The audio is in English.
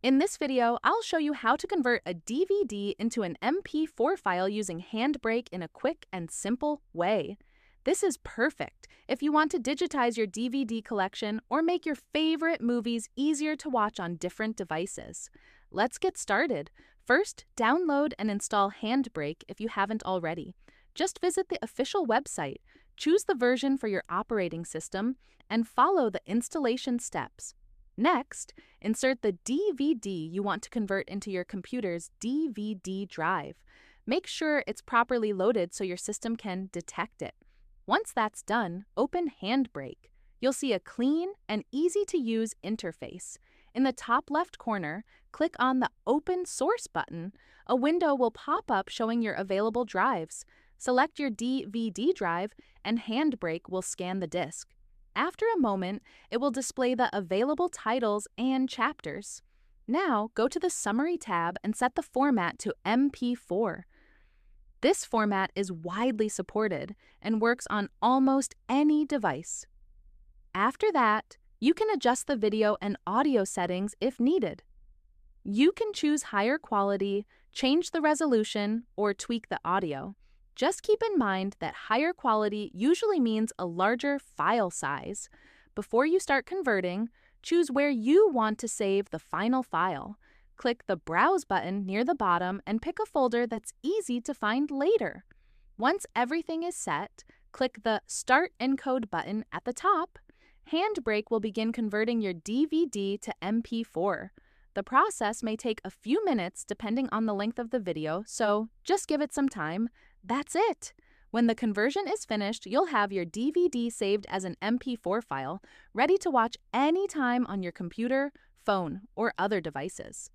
In this video, I'll show you how to convert a DVD into an MP4 file using Handbrake in a quick and simple way. This is perfect if you want to digitize your DVD collection or make your favorite movies easier to watch on different devices. Let's get started. First, download and install Handbrake if you haven't already. Just visit the official website, choose the version for your operating system, and follow the installation steps. Next, insert the DVD you want to convert into your computer's DVD drive. Make sure it's properly loaded so your system can detect it. Once that's done, open Handbrake. You'll see a clean and easy-to-use interface. In the top left corner, click on the Open Source button. A window will pop up showing your available drives. Select your DVD drive, and Handbrake will scan the disk. After a moment, it will display the available titles and chapters. Now, go to the Summary tab and set the format to MP4. This format is widely supported and works on almost any device. After that, you can adjust the video and audio settings if needed. You can choose higher quality, change the resolution, or tweak the audio. Just keep in mind that higher quality usually means a larger file size. Before you start converting, choose where you want to save the final file. Click the Browse button near the bottom and pick a folder that's easy to find later. Once everything is set, click the Start Encode button at the top. Handbrake will begin converting your DVD to MP4. The process may take a few minutes depending on the length of the video, so just give it some time. That's it! When the conversion is finished, you'll have your DVD saved as an MP4 file, ready to watch anytime on your computer, phone, or other devices.